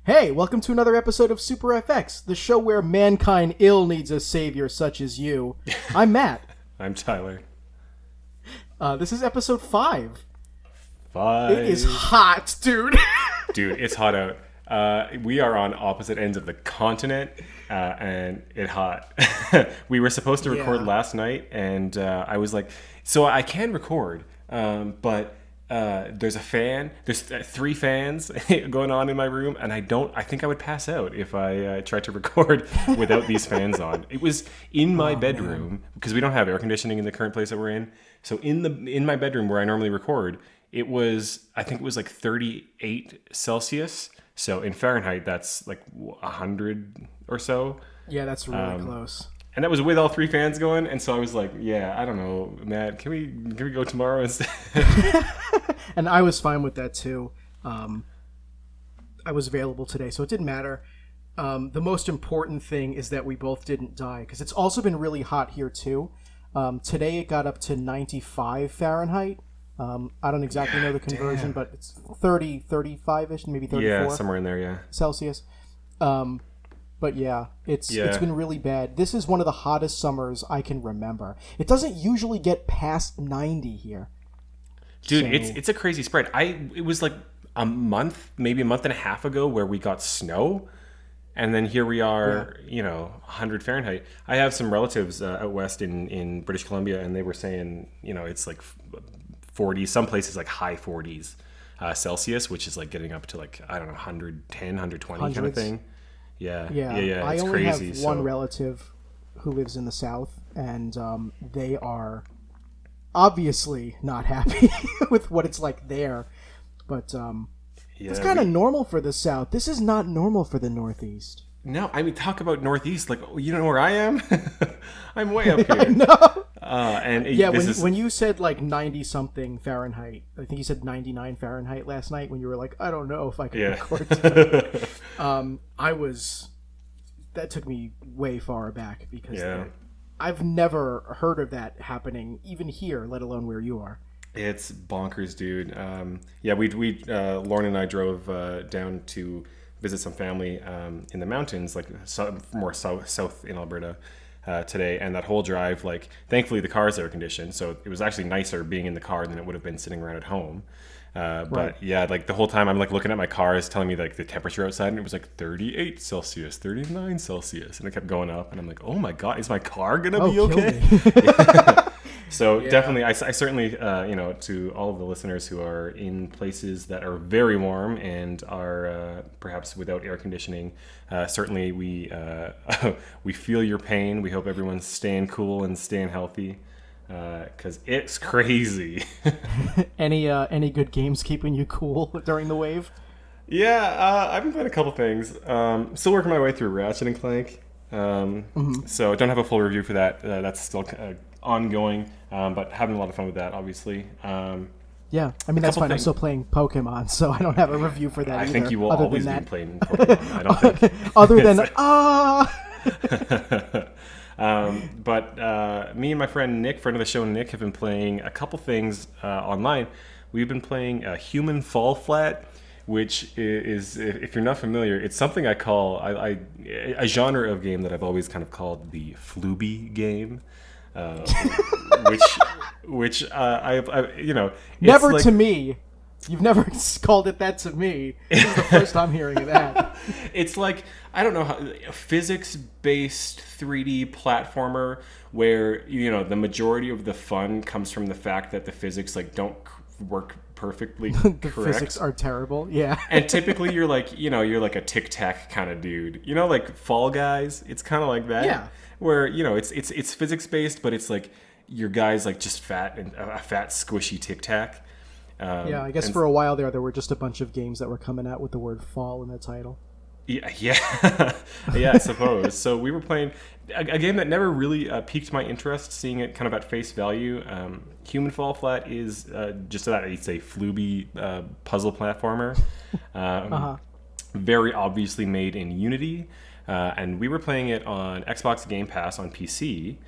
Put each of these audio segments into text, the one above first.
Hey, welcome to another episode of Super FX, the show where mankind ill needs a savior such as you. I'm Matt. I'm Tyler. This is episode 5. 5. It is hot, dude. Dude, it's hot out. We are on opposite ends of the continent, and it's hot. We were supposed to record last night, and I was like, so I can record, but there's a fan. There's 3 fans going on in my room, and I think I would pass out if I tried to record without these fans on. It was in my bedroom, because we don't have air conditioning in the current place that we're in. So in my bedroom where I normally record, I think it was like 38 Celsius. So in Fahrenheit, that's like 100 or so. Yeah, that's really close. And that was with all 3 fans going. And so I was like, yeah, I don't know, Matt, can we go tomorrow instead? And I was fine with that too. I was available today, so it didn't matter. The most important thing is that we both didn't die, because it's also been really hot here too. Today it got up to 95 Fahrenheit. I don't exactly know the conversion, but it's 30, 35-ish, maybe 34. Yeah, somewhere in there, yeah. Celsius. But yeah, it's been really bad. This is one of the hottest summers I can remember. It doesn't usually get past 90 here. Dude, so, it's a crazy spread. It was like a month, maybe a month and a half ago where we got snow. And then here we are, 100 Fahrenheit. I have some relatives out west in British Columbia, and they were saying, it's like 40, some places like high 40s Celsius, which is like getting up to like, I don't know, 110, 120 hundreds. Kind of thing. Yeah. I it's only crazy. have one relative who lives in the South, and they are obviously not happy with what it's like there. But it's kind of normal for the South. This is not normal for the Northeast. No, I mean, talk about Northeast. Like, you know where I am? I'm way up here. I know. And when you said like 90-something Fahrenheit, I think you said 99 Fahrenheit last night when you were like, I don't know if I can record tonight. That took me way far back, because I've never heard of that happening, even here, let alone where you are. It's bonkers, dude. We Lauren and I drove down to visit some family in the mountains, like more south in Alberta today, and that whole drive, like, thankfully the car's air conditioned, so it was actually nicer being in the car than it would have been sitting around at home. But yeah, like the whole time I'm like looking at my car, is telling me like the temperature outside, and it was like 38 Celsius, 39 Celsius, and it kept going up, and I'm like, oh my god, is my car gonna be okay? So definitely, I certainly, to all of the listeners who are in places that are very warm and are perhaps without air conditioning, certainly we feel your pain. We hope everyone's staying cool and staying healthy, because it's crazy. Any good games keeping you cool during the wave? Yeah, I've been playing a couple things. Still working my way through Ratchet and Clank. So I don't have a full review for that. That's still ongoing, but having a lot of fun with that, obviously. Yeah, I mean, that's fine. I'm still playing Pokemon, so I don't have a review for that either. I think you will other always than be that. playing Pokemon. I don't think. Other than, But me and my friend Nick, friend of the show Nick, have been playing a couple things online. We've been playing Human Fall Flat, which is, if you're not familiar, it's something I call a genre of game that I've always kind of called the Flooby game, which never like, to me. You've never called it that to me. This is the first I'm hearing of that. It's like, I don't know, a physics-based 3D platformer where, the majority of the fun comes from the fact that the physics don't work perfectly The correct. physics are terrible. Yeah. And typically you're like a tic-tac kind of dude. Like Fall Guys, it's kind of like that. Yeah. Where, it's physics-based, but it's like your guy's like just fat and a fat squishy tic-tac. I guess for a while there were just a bunch of games that were coming out with the word fall in the title. Yeah, I suppose. So we were playing a game that never really piqued my interest, seeing it kind of at face value. Human Fall Flat is just that. It's a Flooby puzzle platformer. Very obviously made in Unity. And we were playing it on Xbox Game Pass on PC.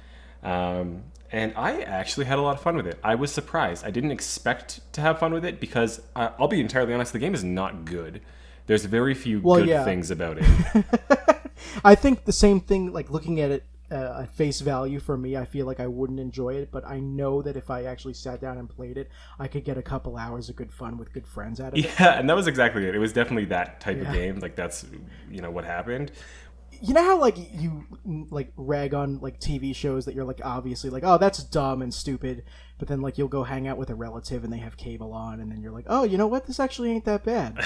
And I actually had a lot of fun with it. I was surprised. I didn't expect to have fun with it because, I'll be entirely honest, the game is not good. there's very few things about it. I think the same thing, like looking at it at face value for me, I feel like I wouldn't enjoy it, but I know that if I actually sat down and played it, I could get a couple hours of good fun with good friends out of it. Yeah, and that was exactly it. It was definitely that type of game. Like that's, what happened. You know how like you like rag on like TV shows that you're like obviously like, oh, that's dumb and stupid, but then like you'll go hang out with a relative and they have cable on, and then you're like, oh, you know what, this actually ain't that bad.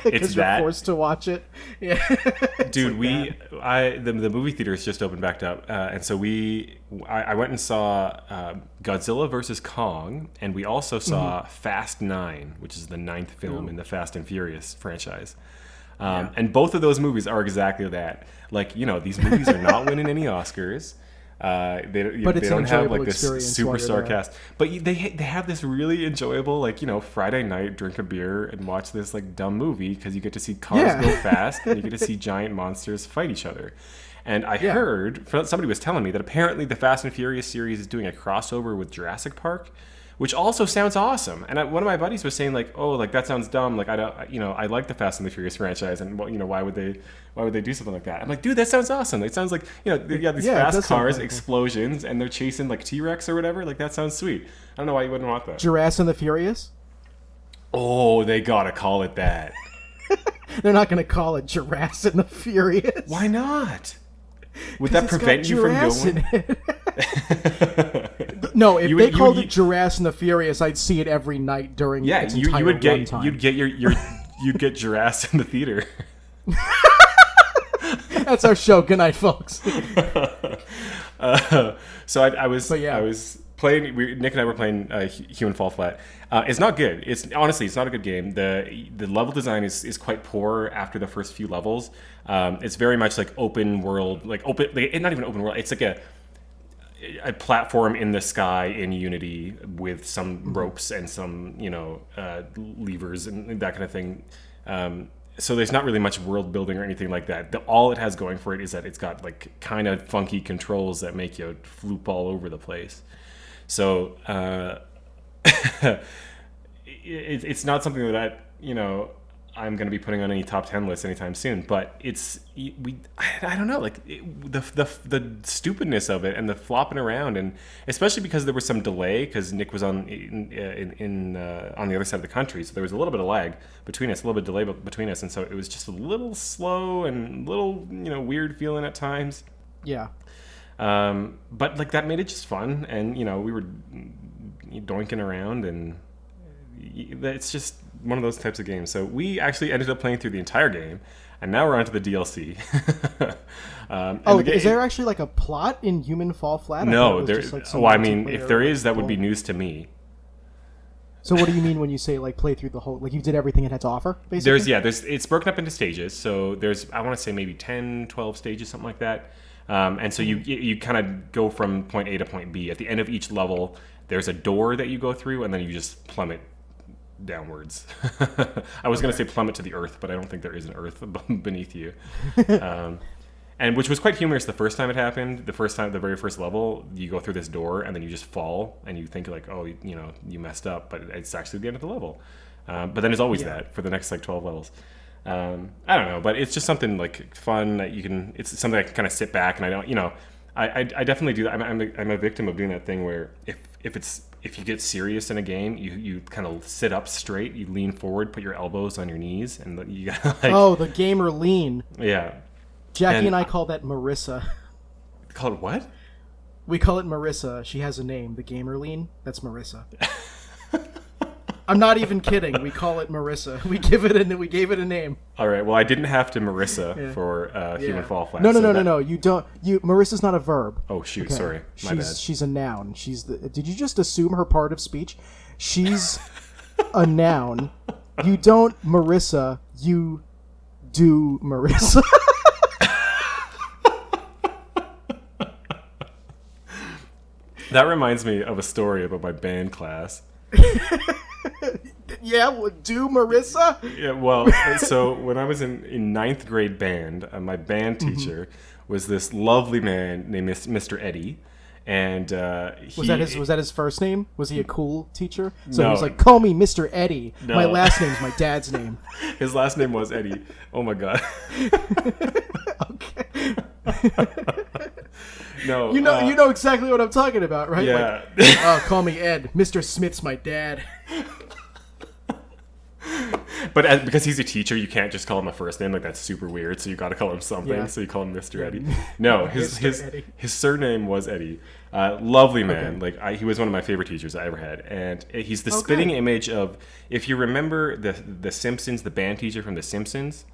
It's you're that forced to watch it. Yeah, dude. Like the movie theaters just opened back up, and so I went and saw Godzilla versus Kong, and we also saw Fast 9, which is the 9th film in the Fast and Furious franchise. And both of those movies are exactly that. Like, these movies are not winning any Oscars. They don't have like this super star cast, but they have this really enjoyable, like, Friday night, drink a beer and watch this like dumb movie because you get to see cars go fast and you get to see giant monsters fight each other. And I heard somebody was telling me that apparently the Fast and Furious series is doing a crossover with Jurassic Park, which also sounds awesome. And one of my buddies was saying like, oh, like that sounds dumb. Like I like the Fast and the Furious franchise, and why would they do something like that? I'm like, dude, that sounds awesome. It sounds like they got these fast cars, explosions, and they're chasing like T-Rex or whatever. Like that sounds sweet. I don't know why you wouldn't want that. Jurass and the Furious. Oh, they gotta call it that. They're not gonna call it Jurass and the Furious. Why not? Would that prevent you from going? No, if they called it Jurass and the Furious, I'd see it every night during its entire runtime. You'd get Jurass in the theater. That's our show. Good night, folks. So I was playing. Nick and I were playing Human Fall Flat. It's not good. It's not a good game. The level design is quite poor after the first few levels. It's very much like open world, not even open world. It's like a platform in the sky in Unity with some ropes and some levers and that kind of thing. So there's not really much world building or anything like that. All it has going for it is that it's got like kind of funky controls that make you floop all over the place. So it's not something that I'm going to be putting on any top 10 lists anytime soon, but I don't know, like the stupidness of it and the flopping around, and especially because there was some delay because Nick was on the other side of the country, so there was a little bit of lag between us, a little bit of delay between us, and so it was just a little slow and a little weird feeling at times. Yeah. But like that made it just fun, and we were doinking around, and it's just one of those types of games. So we actually ended up playing through the entire game, and now we're on to the DLC. Is there actually like a plot in Human Fall Flat? No, if there is, that would be news to me. So what do you mean when you say like play through the whole, like you did everything it had to offer, basically? It's broken up into stages. So there's, I want to say maybe 10, 12 stages, something like that. And so you kind of go from point A to point B. At the end of each level, there's a door that you go through, and then you just plummet downwards. I was going to say plummet to the earth, but I don't think there is an earth beneath you. And which was quite humorous the first time it happened. The very first level, you go through this door, and then you just fall, and you think like, oh, you messed up, but it's actually the end of the level. But then there's always that for the next like 12 levels. I don't know, but it's just something like fun that you can. It's something I can kind of sit back, and I don't. I definitely do that. I'm a victim of doing that thing where if you get serious in a game, you kind of sit up straight, you lean forward, put your elbows on your knees, and you got like the gamer lean. Yeah, Jackie and I call that Marissa. Call it what? We call it Marissa. She has a name. The gamer lean. That's Marissa. I'm not even kidding. We call it Marissa. We gave it a name. All right. Well, I didn't have to Marissa for Human Fall Flat. No. You don't. Marissa's not a verb. Oh shoot! Okay. Sorry, my bad. She's a noun. Did you just assume her part of speech? She's a noun. You don't Marissa. You do Marissa. That reminds me of a story about my band class. Yeah, well, do Marissa? Yeah, well, so when I was in ninth grade band, my band teacher was this lovely man named Mr. Eddie, And Was that his first name? Was he a cool teacher? So No. he was like, "Call me Mr. Eddie. No. My last name's my dad's name." His last name was Eddie. Oh my god. Okay. No. You know exactly what I'm talking about, right? Yeah. Like, oh, call me Ed. Mr. Smith's my dad. But because he's a teacher, you can't just call him a first name. Like, that's super weird. So you got to call him something. Yeah. So you call him Mr. Eddie. No, Mr. Eddie. his surname was Eddie. Lovely man. Okay. Like he was one of my favorite teachers I ever had, and he's the spitting image of, if you remember the Simpsons, the band teacher from the Simpsons.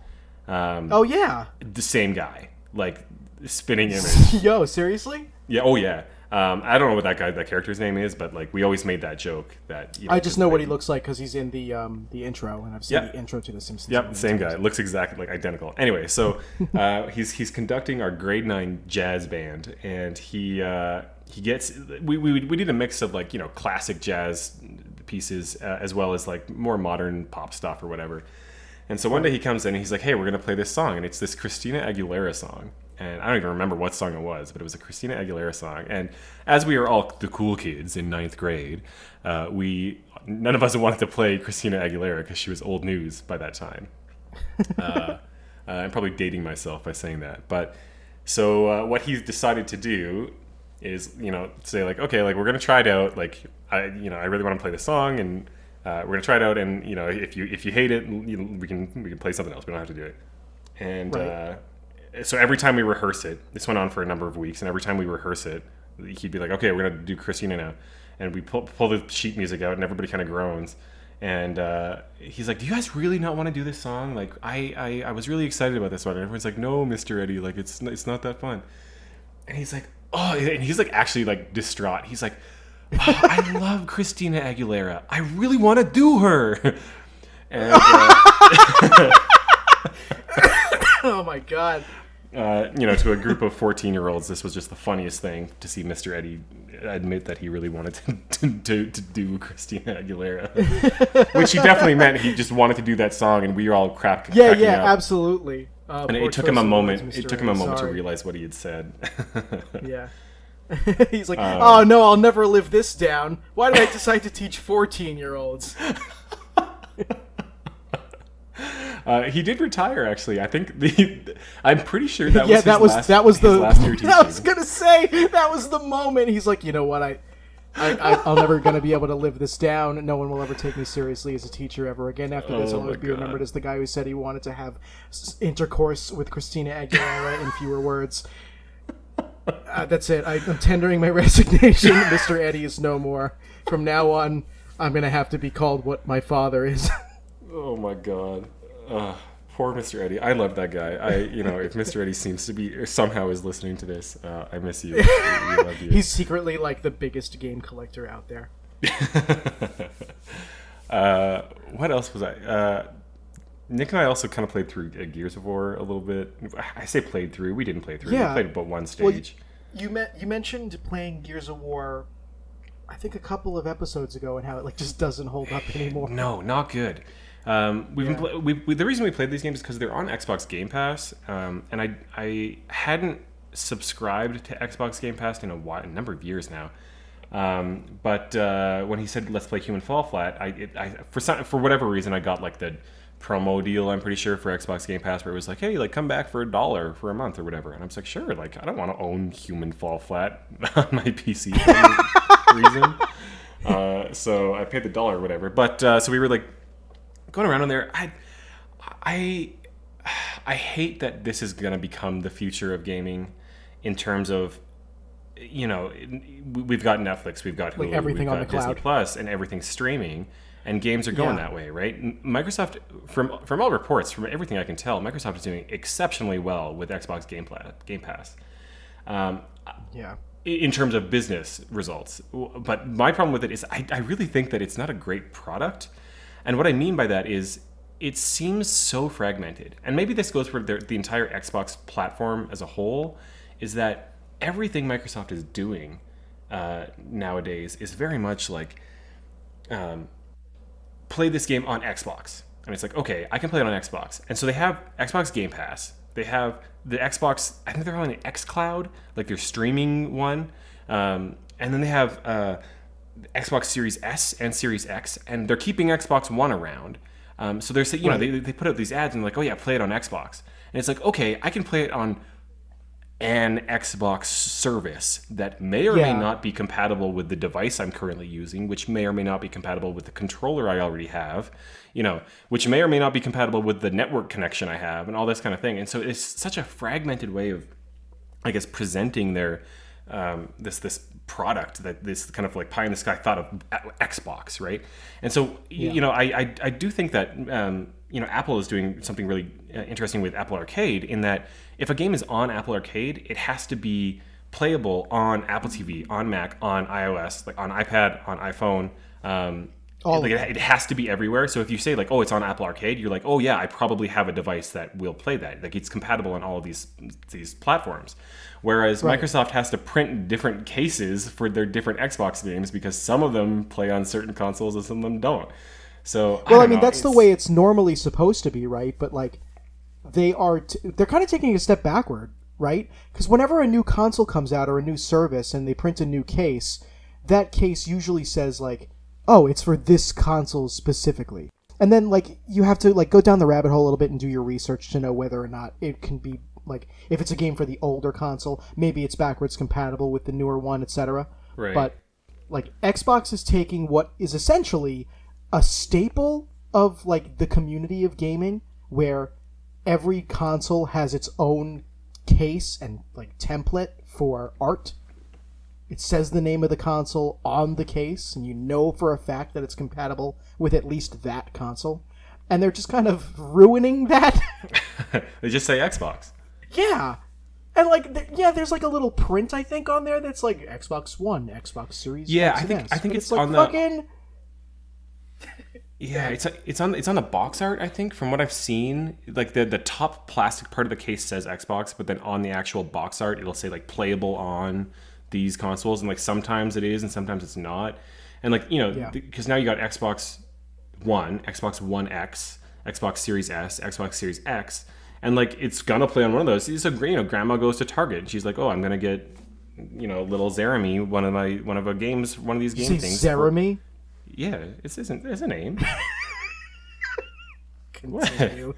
Oh yeah. The same guy. Like spitting image. Yo, seriously? Yeah. Oh yeah. I don't know what that character's name is, but like we always made that joke that. I just know what he looks like because he's in the intro, and I've seen the intro to The Simpsons. Yep, same guy. Looks exactly like identical. Anyway, so he's conducting our grade 9 jazz band, and he gets we did a mix of like classic jazz pieces as well as like more modern pop stuff or whatever. And so one day he comes in and he's like, "Hey, we're gonna play this song," and it's this Christina Aguilera song. And I don't even remember what song it was, but it was a Christina Aguilera song. And as we were all the cool kids in 9th grade, none of us wanted to play Christina Aguilera because she was old news by that time. I'm probably dating myself by saying that. But so what he's decided to do is, say like, okay, like we're gonna try it out. Like I really want to play this song, and we're gonna try it out. And if you hate it, we can play something else. We don't have to do it. And Right. So every time we rehearse it, this went on for a number of weeks, and every time we rehearse it, he'd be like, "Okay, we're gonna do Christina now," and we pull the sheet music out, and everybody kind of groans, and he's like, "Do you guys really not want to do this song? Like, I was really excited about this one," and everyone's like, "No, Mr. Eddie, like it's not that fun," and he's like, "Oh," and he's like actually like distraught. He's like, "Oh, I love Christina Aguilera. I really want to do her," and. Oh my god. To a group of 14-year-olds, this was just the funniest thing to see Mr. Eddie admit that he really wanted to do Christina Aguilera, which he definitely meant. He just wanted to do that song, and we were all cracking up. Absolutely. And it took him a moment. It took him a moment to realize what he had said. Yeah. He's like, "Oh no, I'll never live this down. Why did I decide to teach 14-year-olds?" He did retire, actually. I think I'm pretty sure that was his last year teaching. I was gonna say that was the moment. He's like, "You know what? I'm never gonna be able to live this down. No one will ever take me seriously as a teacher ever again. After this, I'll always be remembered as the guy who said he wanted to have intercourse with Christina Aguilera in fewer words." That's it. I'm tendering my resignation. Mr. Eddie is no more. From now on, I'm gonna have to be called what my father is. Oh my god. Poor Mr. Eddie. I love that guy. If Mr. Eddie seems to be or somehow is listening to this, I miss you. We love you. He's secretly like the biggest game collector out there. What else was I? Nick and I also kind of played through Gears of War a little bit. I say played through. We didn't play through. Yeah. We played but one stage. Well, you mentioned playing Gears of War, I think a couple of episodes ago, and how it like just doesn't hold up anymore. No, not good. The reason we played these games is because they're on Xbox Game Pass, and I hadn't subscribed to Xbox Game Pass in a number of years now. But when he said let's play Human Fall Flat, for whatever reason I got like the promo deal, I'm pretty sure, for Xbox Game Pass, where it was like, hey, like come back for $1 for a month or whatever, and I was like, sure, like I don't want to own Human Fall Flat on my PC for any reason. So I paid the $1 or whatever. But so we were like going around in there. I hate that this is going to become the future of gaming in terms of, we've got Netflix, we've got Hulu, everything we've on got the Disney cloud. Plus, and everything's streaming, and games are going that way, right? Microsoft, from all reports, from everything I can tell, Microsoft is doing exceptionally well with Xbox Game Pass. In terms of business results. But my problem with it is I really think that it's not a great product. And what I mean by that is it seems so fragmented. And maybe this goes for the entire Xbox platform as a whole, is that everything Microsoft is doing nowadays is very much like play this game on Xbox. And it's like, okay, I can play it on Xbox. And so they have Xbox Game Pass. They have the Xbox, I think they're calling it xCloud, like their streaming one. And then they have Xbox Series S and Series X, and they're keeping Xbox One around. So they're saying, they put out these ads and they're like, oh yeah, play it on Xbox. And it's like, okay, I can play it on an Xbox service that may or may not be compatible with the device I'm currently using, which may or may not be compatible with the controller I already have, which may or may not be compatible with the network connection I have, and all this kind of thing. And so it's such a fragmented way of, I guess, presenting their this product, that this kind of like pie in the sky thought of Xbox, right? And so I do think that Apple is doing something really interesting with Apple Arcade, in that if a game is on Apple Arcade, it has to be playable on Apple TV, on Mac, on iOS, like on iPad, on iPhone. It has to be everywhere. So if you say like, oh, it's on Apple Arcade, you're like, oh yeah, I probably have a device that will play that. Like, it's compatible on all of these platforms. Whereas Microsoft has to print different cases for their different Xbox games, because some of them play on certain consoles and some of them don't. So that's the way it's normally supposed to be, right? But like, they're kind of taking a step backward, right? Because whenever a new console comes out or a new service and they print a new case, that case usually says like, oh, it's for this console specifically. And then like, you have to like go down the rabbit hole a little bit and do your research to know whether or not it can be, like, if it's a game for the older console, maybe it's backwards compatible with the newer one, etc. Right. But like, Xbox is taking what is essentially a staple of like the community of gaming, where every console has its own case and like template for art. It says the name of the console on the case, and you know for a fact that it's compatible with at least that console. And they're just kind of ruining that. They just say Xbox. Yeah. And like, there's like a little print, I think, on there that's like Xbox One, Xbox Series. Yeah, X I think it's like on fucking... Yeah, it's on the box art, I think, from what I've seen. Like the top plastic part of the case says Xbox, but then on the actual box art it'll say like playable on these consoles, and like sometimes it is and sometimes it's not. And like, because now you got Xbox One, Xbox One X, Xbox Series S, Xbox Series X, and like it's gonna play on one of those. So grandma goes to Target and she's like, oh, I'm gonna get little Jeremy one of these game things. Jeremy? Yeah, it's a name. Continue.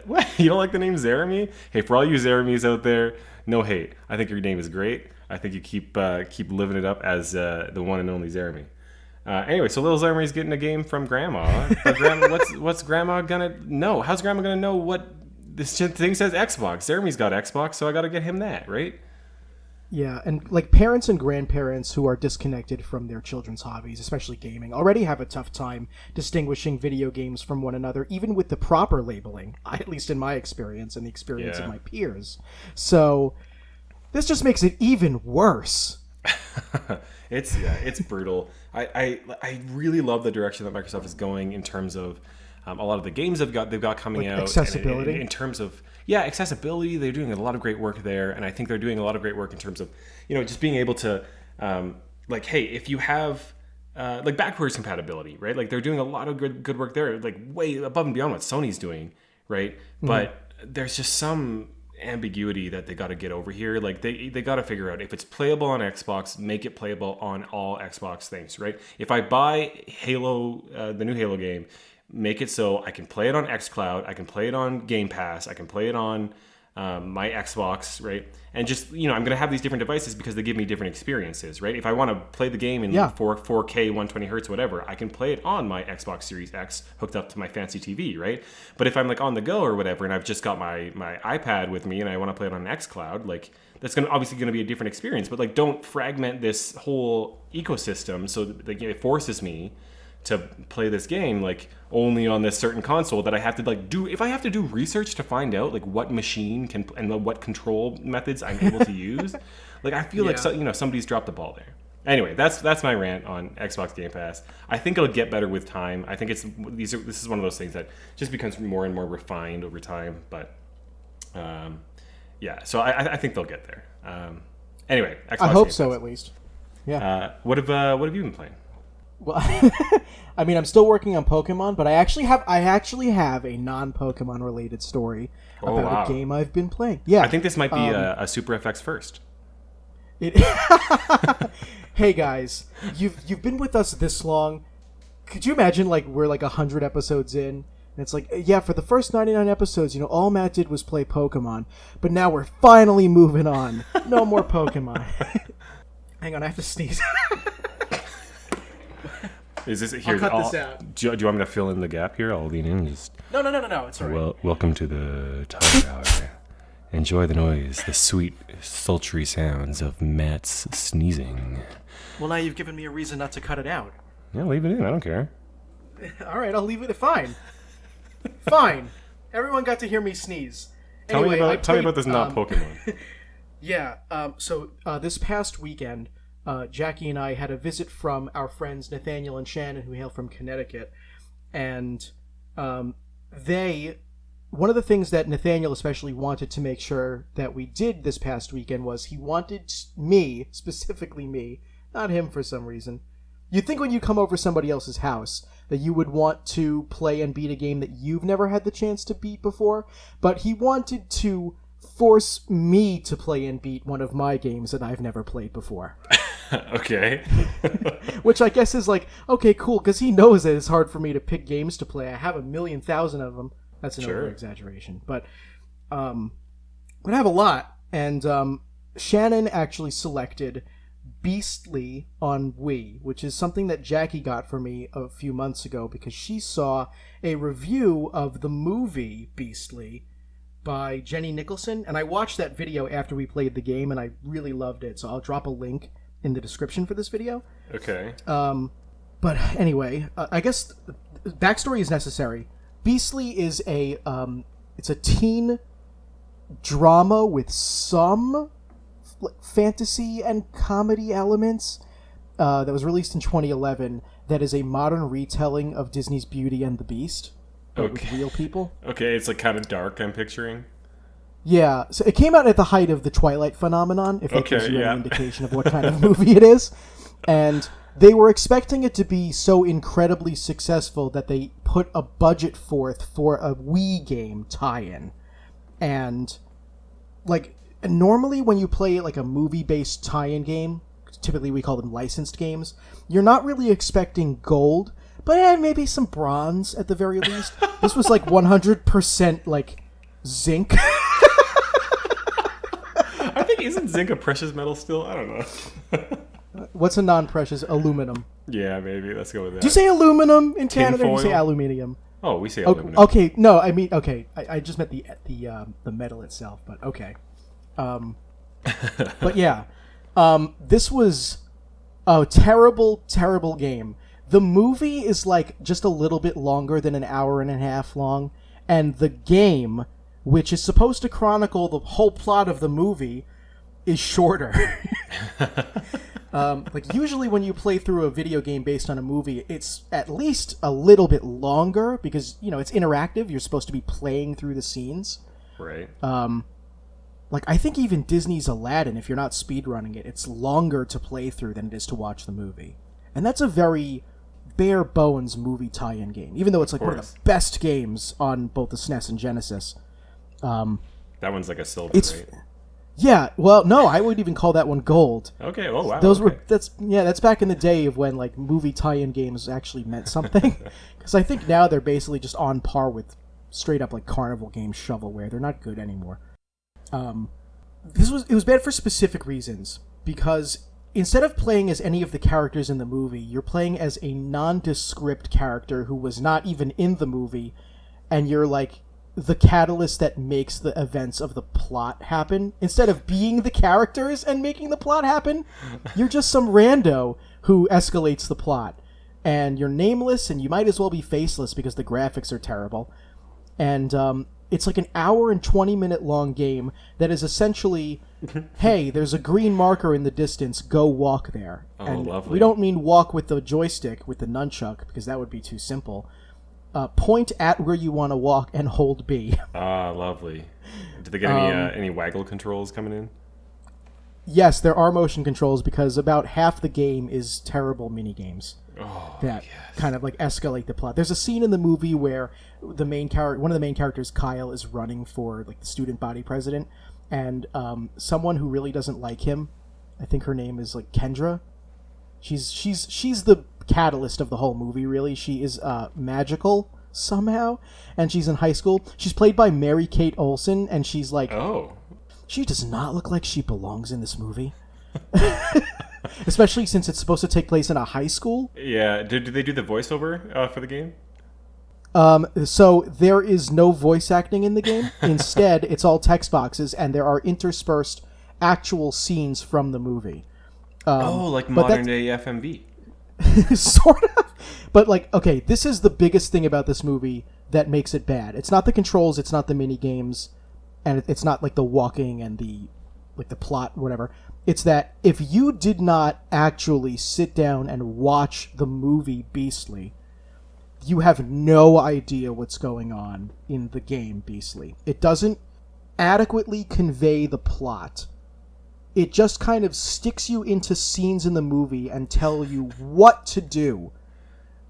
What? You don't like the name Jeremy? Hey, for all you Jeremies out there, no hate. I think your name is great. I think you keep living it up as the one and only Jeremy. Anyway, so little Jeremy's getting a game from Grandma. But what's Grandma gonna know? How's Grandma gonna know what this thing says Xbox? Jeremy's got Xbox, so I gotta get him that, right? Yeah, and like, parents and grandparents who are disconnected from their children's hobbies, especially gaming, already have a tough time distinguishing video games from one another, even with the proper labeling, at least in my experience and the experience of my peers. So this just makes it even worse. It's brutal. I really love the direction that Microsoft is going in terms of a lot of the games they've got coming out. Accessibility. In terms of accessibility, they're doing a lot of great work there, and I think they're doing a lot of great work in terms of just being able to like, hey, if you have like backwards compatibility, right? Like, they're doing a lot of good work there, like way above and beyond what Sony's doing, right? Mm-hmm. But there's just some ambiguity that they got to get over here. Like, they got to figure out, if it's playable on Xbox, make it playable on all Xbox things, right? If I buy Halo, the new Halo game, make it so I can play it on xCloud, I can play it on Game Pass, I can play it on my Xbox, right? And just, I'm going to have these different devices because they give me different experiences, right? If I want to play the game in 4K, 120 hertz, whatever, I can play it on my Xbox Series X hooked up to my fancy TV, right? But if I'm like on the go or whatever, and I've just got my iPad with me and I want to play it on xCloud, like, that's obviously going to be a different experience. But like, don't fragment this whole ecosystem so that it forces me to play this game like only on this certain console that I have to like do. If I have to do research to find out like what machine can and what control methods I'm able to use, like, I feel like somebody's dropped the ball there. Anyway, that's my rant on Xbox Game Pass. I think it'll get better with time. I think this is one of those things that just becomes more and more refined over time. But so I think they'll get there. Anyway, Xbox I hope Game so, Pass. at least. Yeah. What have you been playing? Well, I mean, I'm still working on Pokemon, but I actually have a non-Pokemon related story about a game I've been playing. Yeah, I think this might be a Super FX first. It. Hey guys, you've been with us this long. Could you imagine like we're like 100 episodes in, and it's like, yeah, for the first 99 episodes, all Matt did was play Pokemon, but now we're finally moving on. No more Pokemon. Hang on, I have to sneeze. Is this here? I'll cut this out. Do you want me to fill in the gap here? I'll lean in and just. No. It's all right. Well, welcome to the Tiger Hour. Enjoy the noise, the sweet, sultry sounds of Matt's sneezing. Well, now you've given me a reason not to cut it out. Yeah, leave it in. I don't care. All right, I'll leave it. Fine. Fine. Everyone got to hear me sneeze. Tell me about this not Pokemon. Yeah. So this past weekend, Jackie and I had a visit from our friends Nathaniel and Shannon, who hail from Connecticut, and one of the things that Nathaniel especially wanted to make sure that we did this past weekend was he wanted me, specifically me, not him for some reason. You'd think when you come over somebody else's house that you would want to play and beat a game that you've never had the chance to beat before, but he wanted to force me to play and beat one of my games that I've never played before. Okay. Which I guess is like, okay, cool, because he knows that it's hard for me to pick games to play. I have 1,000,000 of them. That's an over-exaggeration. But I have a lot. And Shannon actually selected Beastly on Wii, which is something that Jackie got for me a few months ago because she saw a review of the movie Beastly by Jenny Nicholson. And I watched that video after we played the game, and I really loved it. So I'll drop a link in the description for this video. Okay. But anyway, I guess backstory is necessary. Beastly is it's a teen drama with some fantasy and comedy elements that was released in 2011 that is a modern retelling of Disney's Beauty and the Beast, but with real people. Okay, it's like kind of dark, I'm picturing. Yeah, so it came out at the height of the Twilight phenomenon, if that gives you any indication of what kind of movie it is. And they were expecting it to be so incredibly successful that they put a budget forth for a Wii game tie-in. And, like, normally when you play, like, a movie-based tie-in game, typically we call them licensed games, you're not really expecting gold, but maybe some bronze at the very least. This was, like, 100%, like, zinc. I think, isn't zinc a precious metal still? I don't know. What's a non-precious? Aluminum. Yeah, maybe. Let's go with that. Do you say aluminum in Canada? Or do you say aluminium? Oh, we say aluminum. Okay, no, I mean, okay. I just meant the metal itself, but okay. But yeah, this was a terrible, terrible game. The movie is like just a little bit longer than an hour and a half long, and the game, which is supposed to chronicle the whole plot of the movie, is shorter. Like usually when you play through a video game based on a movie, it's at least a little bit longer because, it's interactive. You're supposed to be playing through the scenes. Right. Like I think even Disney's Aladdin, if you're not speedrunning it, it's longer to play through than it is to watch the movie. And that's a very bare bones movie tie-in game, even though it's like one of the best games on both the SNES and Genesis. That one's like a silver, right? Yeah, well, no, I would even call that one gold. Okay, oh wow. That's back in the day of when like movie tie-in games actually meant something. Because I think now they're basically just on par with straight up like carnival game shovelware. They're not good anymore. It was bad for specific reasons because instead of playing as any of the characters in the movie, you're playing as a nondescript character who was not even in the movie, and you're like the catalyst that makes the events of the plot happen. Instead of being the characters and making the plot happen, you're just some rando who escalates the plot. And you're nameless, and you might as well be faceless because the graphics are terrible. And it's like an hour and 20-minute long game that is essentially, hey, there's a green marker in the distance, go walk there. Oh, and lovely. We don't mean walk with the joystick, with the nunchuck, because that would be too simple. Point at where you want to walk and hold B. Ah, lovely. Did they get any waggle controls coming in? Yes, there are motion controls because about half the game is terrible mini games that kind of like escalate the plot. There's a scene in the movie where one of the main characters, Kyle, is running for like the student body president, and someone who really doesn't like him I think her name is like Kendra. She's the catalyst of the whole movie. Really, she is magical somehow, and she's in high school. She's played by Mary-Kate Olsen, and she's like, Oh. She does not look like she belongs in this movie. Especially since it's supposed to take place in a high school. Yeah. Did they do the voiceover for the game? So there is no voice acting in the game. Instead, it's all text boxes, and there are interspersed actual scenes from the movie. Like modern day FMV. Sort of. But, like, okay, this is the biggest thing about this movie that makes it bad. It's not the controls, it's not the mini games, and it's not, like, the walking and the plot, whatever. It's that if you did not actually sit down and watch the movie Beastly, you have no idea what's going on in the game Beastly. It doesn't adequately convey the plot. It just kind of sticks you into scenes in the movie and tell you what to do.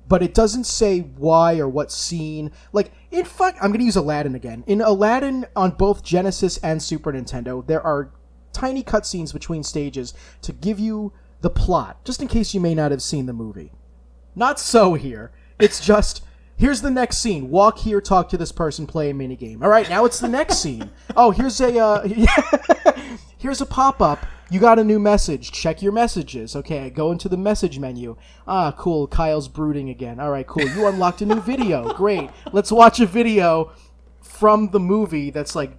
But it doesn't say why or what scene. Like, I'm going to use Aladdin again. In Aladdin, on both Genesis and Super Nintendo, there are tiny cutscenes between stages to give you the plot, just in case you may not have seen the movie. Not so here. It's just, here's the next scene. Walk here, talk to this person, play a minigame. All right, now it's the next scene. Oh, here's a pop-up. You got a new message. Check your messages. Okay, go into the message menu. Ah, cool. Kyle's brooding again. All right, cool. You unlocked a new video. Great. Let's watch a video from the movie that's like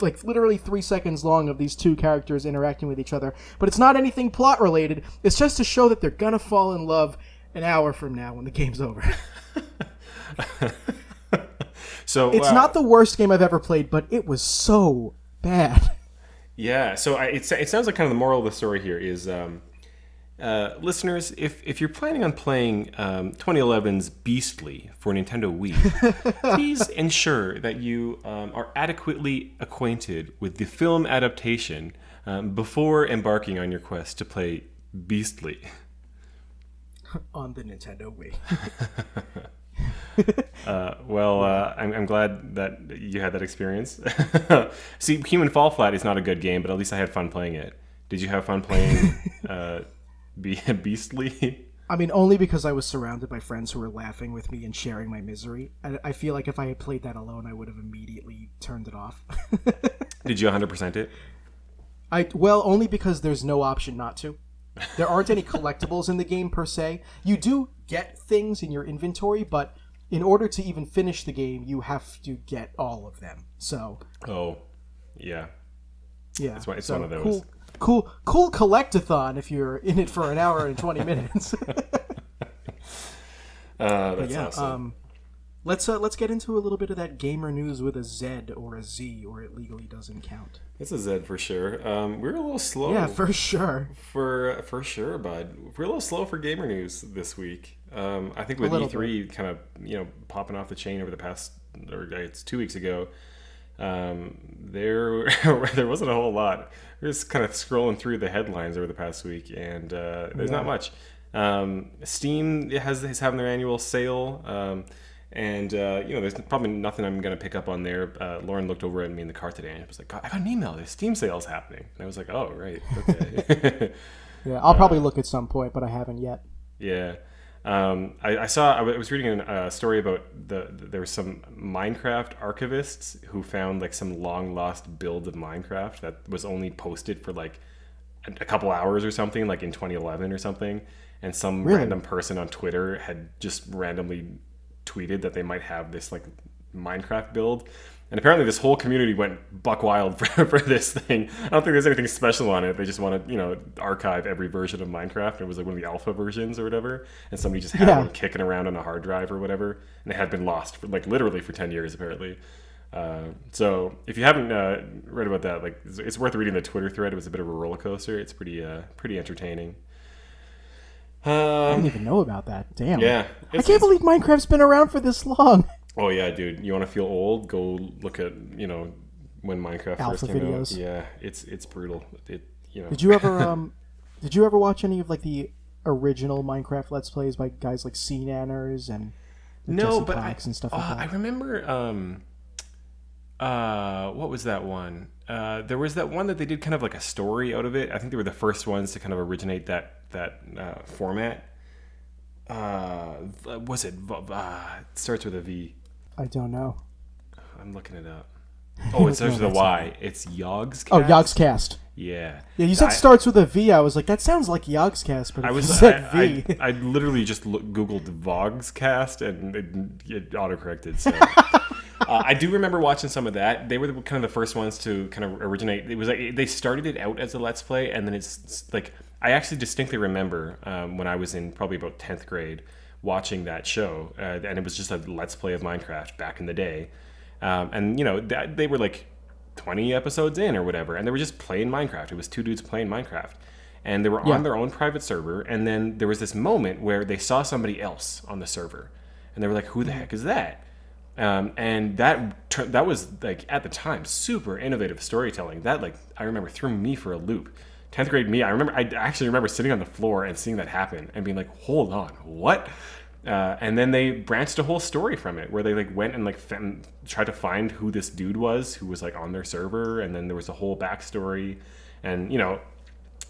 literally 3 seconds long of these two characters interacting with each other. But it's not anything plot related. It's just to show that they're gonna fall in love an hour from now when the game's over. So it's not the worst game I've ever played, but it was so bad. Yeah, so it sounds like kind of the moral of the story here is, listeners, if you're planning on playing 2011's Beastly for Nintendo Wii, please ensure that you are adequately acquainted with the film adaptation before embarking on your quest to play Beastly. On the Nintendo Wii. I'm glad that you had that experience. See, Human Fall Flat is not a good game, but at least I had fun playing it. Did you have fun playing Beastly? I mean, only because I was surrounded by friends who were laughing with me and sharing my misery. I feel like if I had played that alone, I would have immediately turned it off. Did you 100% it? Only because there's no option not to. There aren't any collectibles in the game per se. You do get things in your inventory, but in order to even finish the game, you have to get all of them. So. Oh, yeah. Yeah. It's one of those. Cool collectathon if you're in it for an hour and 20 minutes. That's awesome. Let's get into a little bit of that gamer news with a Z or a Z, or it legally doesn't count. It's a Z for sure. We're a little slow. Yeah, for sure. For sure, bud. We're a little slow for gamer news this week. I think with E3 kind of popping off the chain over the past, or it's 2 weeks ago, there wasn't a whole lot. We're just kind of scrolling through the headlines over the past week, and there's not much. Steam is having their annual sale. And there's probably nothing I'm going to pick up on there. Lauren looked over at me in the car today and was like, I got an email. There's Steam sales happening. And I was like, oh, right. Okay. Yeah, I'll probably look at some point, but I haven't yet. Yeah. I was reading a story about there were some Minecraft archivists who found like some long lost build of Minecraft that was only posted for like a couple hours or something, like in 2011 or something. And some random person on Twitter had just randomly tweeted that they might have this like Minecraft build, and apparently this whole community went buck wild for this thing. I don't think there's anything special on it. They just want to archive every version of Minecraft. It was like one of the alpha versions or whatever, and somebody just had one kicking around on a hard drive or whatever, and it had been lost for like literally for 10 years apparently. So if you haven't read about that, like it's worth reading the Twitter thread. It was a bit of a roller coaster. It's pretty entertaining. I didn't even know about that. Damn. Yeah. I can't believe Minecraft's been around for this long. Oh, yeah, dude. You want to feel old? Go look at, when Minecraft Alpha first came videos. out. Yeah, it's brutal. Did you ever watch any of like the original Minecraft Let's Plays by guys like Sea Nanners and Jesse Planks and stuff like that? I remember What was that one? There was that one that they did kind of like a story out of it. I think they were the first ones to kind of originate that format. Was it? It starts with a V. I don't know. I'm looking it up. Oh, it starts with a Y. It's Yogscast. Oh, Yogscast. Yeah. Yeah, you said starts with a V. I was like, that sounds like Yogscast, but you said V. I literally just Googled Vogscast and it autocorrected. So. I do remember watching some of that. They were kind of the first ones to kind of originate. It was like they started it out as a Let's Play, and then it's like I actually distinctly remember when I was in probably about 10th grade watching that show, and it was just a Let's Play of Minecraft back in the day. And they were like 20 episodes in or whatever, and they were just playing Minecraft. It was two dudes playing Minecraft, and they were on their own private server. And then there was this moment where they saw somebody else on the server, and they were like, "Who the heck is that?" And that was like at the time super innovative storytelling. That like I remember threw me for a loop. 10th grade me, I actually remember sitting on the floor and seeing that happen and being like, "Hold on, what?" And then they branched a whole story from it where they like went and like tried to find who this dude was who was like on their server, and then there was a whole backstory, and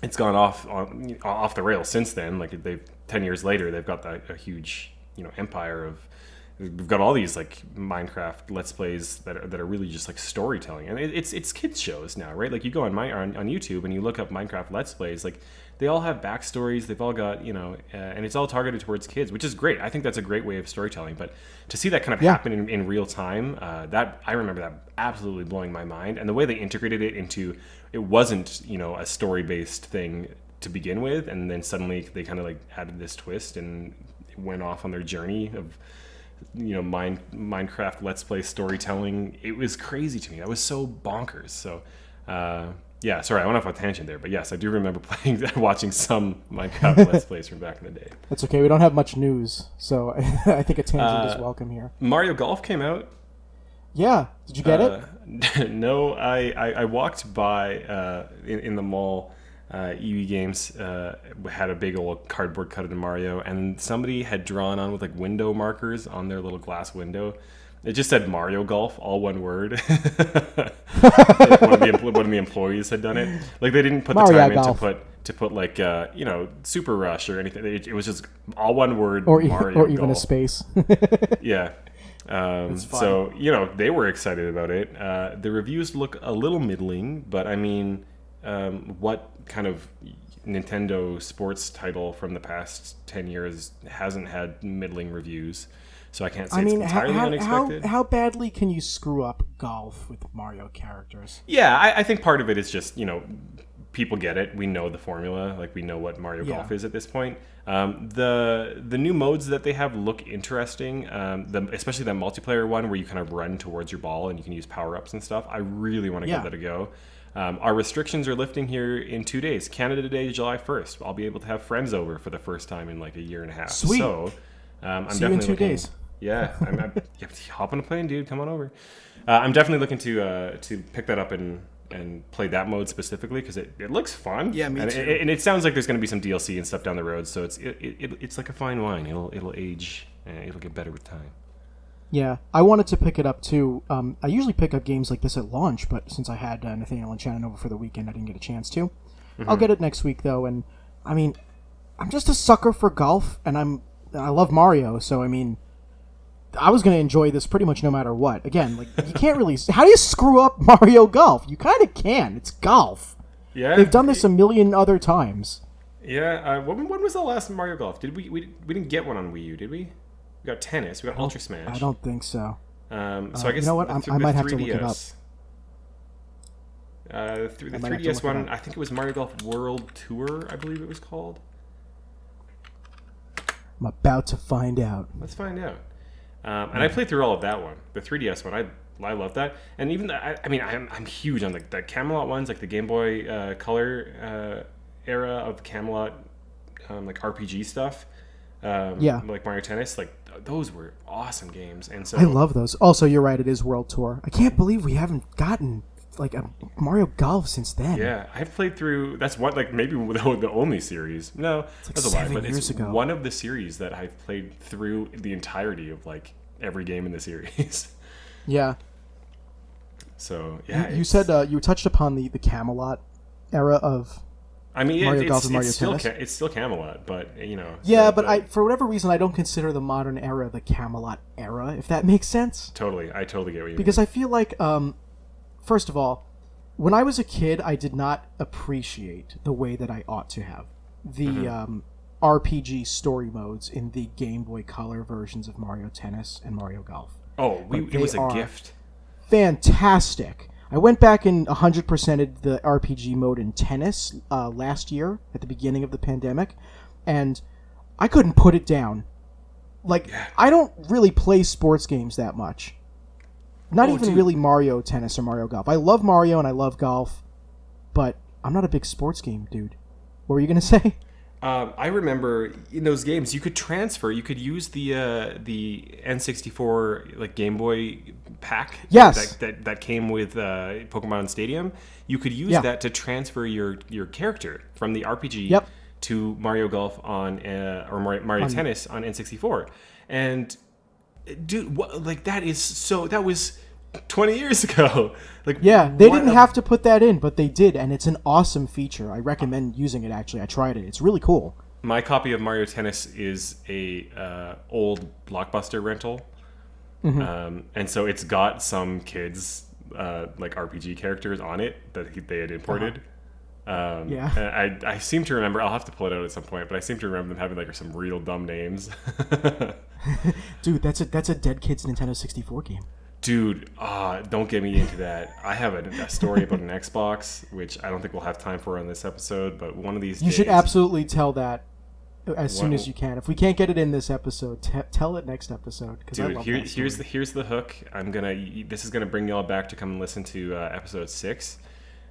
it's gone off the rails since then. Like they've 10 years later, they've got a huge empire of. We've got all these like Minecraft Let's Plays that are really just like storytelling, and it's kids shows now, right? Like you go on YouTube and you look up Minecraft Let's Plays, like they all have backstories. They've all got and it's all targeted towards kids, which is great. I think that's a great way of storytelling. But to see that kind of happen in real time, that I remember that absolutely blowing my mind, and the way they integrated it into it wasn't a story based thing to begin with, and then suddenly they kind of like added this twist and went off on their journey of. Minecraft Let's Play storytelling. It was crazy to me. That was so bonkers. So, sorry, I went off on a tangent there, but yes, I do remember watching some Minecraft Let's Plays from back in the day. That's okay. We don't have much news, so I think a tangent is welcome here. Mario Golf came out. Yeah, did you get it? No, I walked by in the mall. EV Games had a big old cardboard cut of Mario, and somebody had drawn on with like window markers on their little glass window. It just said Mario Golf, all one word. Like one of the employees had done it. Like they didn't put the time in to put like Super Rush or anything. It was just all one word. Mario or even Golf. A space. Yeah. So they were excited about it. The reviews look a little middling, but I mean. What kind of Nintendo sports title from the past 10 years hasn't had middling reviews? So I can't say it's entirely unexpected. How badly can you screw up golf with Mario characters? Yeah, I think part of it is just, people get it. We know the formula. Like, we know what Mario Golf is at this point. The new modes that they have look interesting, especially that multiplayer one where you kind of run towards your ball and you can use power-ups and stuff. I really want to give that a go. Our restrictions are lifting here in 2 days. Canada Day, July 1st. I'll be able to have friends over for the first time in like a year and a half. Sweet. So I'm See definitely you in 2 looking, days. Yeah, I'm hop on a plane, dude. Come on over. I'm definitely looking to pick that up and play that mode specifically because it looks fun. Yeah, me too. And it sounds like there's going to be some DLC and stuff down the road. So it's like a fine wine. It'll age and it'll get better with time. Yeah, I wanted to pick it up too. I usually pick up games like this at launch, but since I had Nathaniel and Shannon over for the weekend, I didn't get a chance to. Mm-hmm. I'll get it next week though, and I mean, I'm just a sucker for golf, and I love Mario, so I mean, I was going to enjoy this pretty much no matter what. Again, like you can't really. How do you screw up Mario Golf? You kind of can. It's golf. Yeah, they've done this a million other times. Yeah, when was the last Mario Golf? Did we didn't get one on Wii U? Did we? We got tennis. We got Ultra Smash. I don't think so. So I guess you know what? I might have to look it up. Through the 3DS one, I think it was Mario Golf World Tour. I believe it was called. I'm about to find out. Let's find out. And I played through all of that one, the 3DS one. I love that, and even I'm huge on the Camelot ones, like the Game Boy Color era of Camelot, like RPG stuff. Like Mario Tennis, like those were awesome games, and so I love those. Also, you're right; it is World Tour. I can't believe we haven't gotten like a Mario Golf since then. Yeah, I've played through. That's what like maybe the only series. No, it's like that's a lie. But it's ago. One of the series that I've played through the entirety of like every game in the series. Yeah. So yeah, You said you touched upon the Camelot era of I mean, Mario Golf and Mario it's still Tennis. it's still Camelot, but Yeah, but I for whatever reason I don't consider the modern era the Camelot era, if that makes sense. I totally get what you Because mean. I feel like, first of all, when I was a kid, I did not appreciate the way that I ought to have the RPG story modes in the Game Boy Color versions of Mario Tennis and Mario Golf. Oh, Like, it was they a are gift. Fantastic. I went back and 100%ed the RPG mode in tennis last year at the beginning of the pandemic, and I couldn't put it down. Like, I don't really play sports games that much. Not even dude. really Mario Tennis or Mario Golf. I love Mario and I love golf, but I'm not a big sports game dude. What were you going to say? I remember in those games you could transfer. You could use the N64 like Game Boy pack. Yes. That came with Pokemon Stadium. You could use that to transfer your character from the RPG to Mario Golf on or Mario Tennis on N64. And dude, that was 20 years ago. Like, yeah, they didn't have to put that in, but they did, and it's an awesome feature. I recommend using it, actually. I tried it. It's really cool. My copy of Mario Tennis is a old Blockbuster rental. And so it's got some kids like RPG characters on it that they had imported. And I seem to remember, I'll have to pull it out at some point, but I seem to remember them having like some real dumb names. Dude, that's a Dead Kids Nintendo 64 game. Dude, don't get me into that. I have a story about an Xbox, which I don't think we'll have time for on this episode, but one of these days... You should absolutely tell that as soon as you can. If we can't get it in this episode, tell it next episode. Dude, here's the hook. This is gonna bring y'all back to come and listen to episode 6.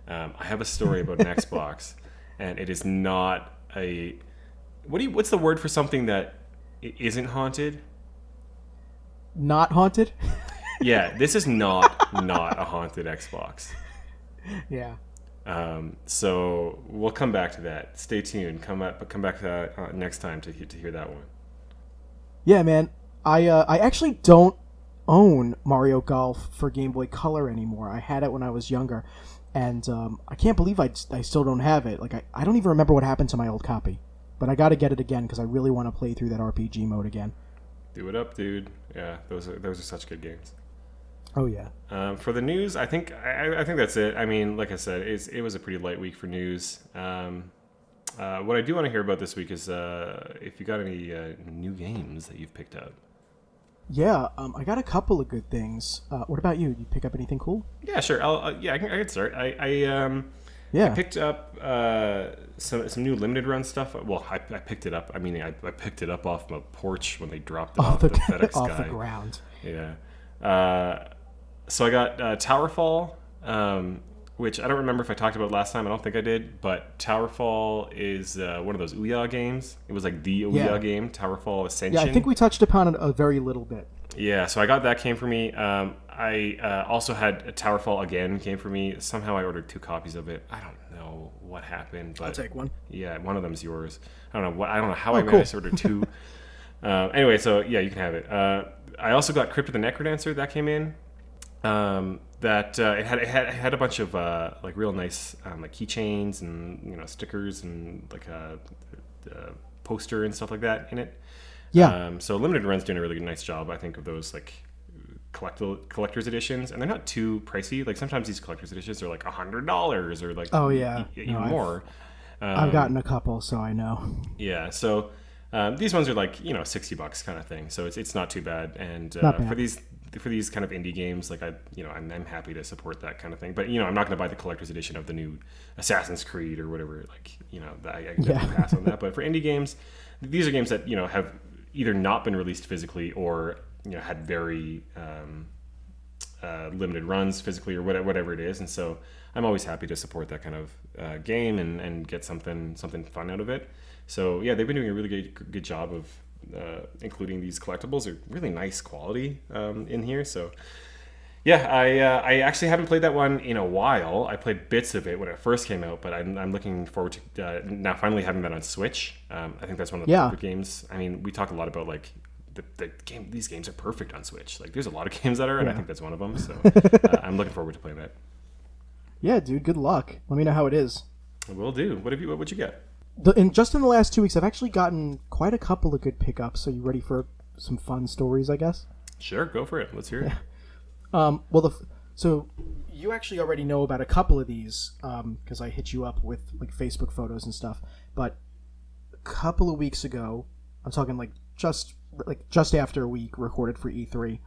I have a story about an Xbox, and it is not a... What's the word for something that isn't haunted? Not haunted? Yeah, this is not a haunted Xbox. Yeah. So we'll come back to that. Stay tuned. Come back to that next time to hear that one. Yeah, man. I actually don't own Mario Golf for Game Boy Color anymore. I had it when I was younger, and I can't believe I still don't have it. Like I don't even remember what happened to my old copy, but I got to get it again because I really want to play through that RPG mode again. Do it up, dude. Yeah, those are such good games. Oh yeah. For the news, I think that's it. I mean, like I said, it was a pretty light week for news. What I do want to hear about this week is if you got any new games that you've picked up. Yeah, I got a couple of good things. What about you? Did you pick up anything cool? Yeah, sure. I can start. I picked up some new limited run stuff. Well, I picked it up. I mean, I picked it up off my porch when they dropped it off the FedEx off guy. the ground. Yeah. So I got Towerfall, which I don't remember if I talked about last time. I don't think I did. But Towerfall is one of those Ouya games. It was like the Ouya game, Towerfall Ascension. Yeah, I think we touched upon it a very little bit. Yeah, so I got that, came for me. I also had a Towerfall again, came for me. Somehow I ordered 2 copies of it. I don't know what happened, but I'll take one. Yeah, one of them's yours. I don't know how I managed to order 2. Anyway, so yeah, you can have it. I also got Crypt of the Necrodancer that came in. It had a bunch of like real nice like keychains and stickers and like a poster and stuff like that in it. Yeah. So Limited Run's doing a really nice job, I think, of those like collector's editions, and they're not too pricey. Like sometimes these collector's editions are like $100 or like even more. I've gotten a couple, so I know. Yeah. So these ones are like $60 kind of thing. So it's not too bad. And for these kind of indie games, like I'm happy to support that kind of thing. But I'm not going to buy the collector's edition of the new Assassin's Creed or whatever. Like I can definitely pass on that. But for indie games, these are games that have either not been released physically or had very limited runs physically or whatever it is. And so I'm always happy to support that kind of game and get something fun out of it. So yeah, they've been doing a really good job of including these collectibles. They're really nice quality in here. So yeah, I actually haven't played that one in a while. I played bits of it when it first came out, but I'm looking forward to now finally having that on Switch. I think that's one of the perfect games. I mean, we talk a lot about like these games are perfect on Switch. Like, there's a lot of games that are, and I think that's one of them. So I'm looking forward to playing that. Yeah, dude. Good luck. Let me know how it is. Will do. What'd you get? Just in the last 2 weeks, I've actually gotten quite a couple of good pickups. So you ready for some fun stories, I guess? Sure, go for it. Let's hear it. So you actually already know about a couple of these because I hit you up with like Facebook photos and stuff. But a couple of weeks ago, I'm talking like just after we recorded for E3,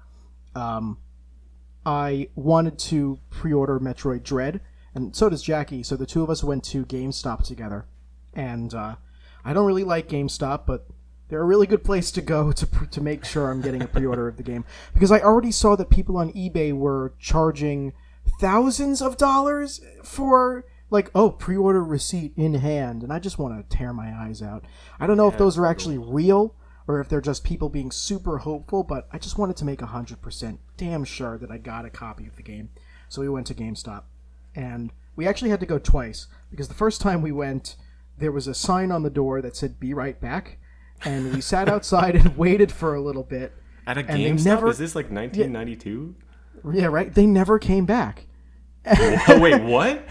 I wanted to pre-order Metroid Dread, and so does Jackie. So the two of us went to GameStop together, and I don't really like GameStop, but they're a really good place to go to make sure I'm getting a pre-order of the game, because I already saw that people on eBay were charging thousands of dollars for pre-order receipt in hand, and I just want to tear my eyes out. I don't know if those are actually real or if they're just people being super hopeful, but I just wanted to make 100% damn sure that I got a copy of the game. So we went to GameStop, and we actually had to go twice, because the first time we went, there was a sign on the door that said "Be right back," and we sat outside and waited for a little bit. At a GameStop? Is this like 1992? Yeah, right? They never came back. Oh, wait, what?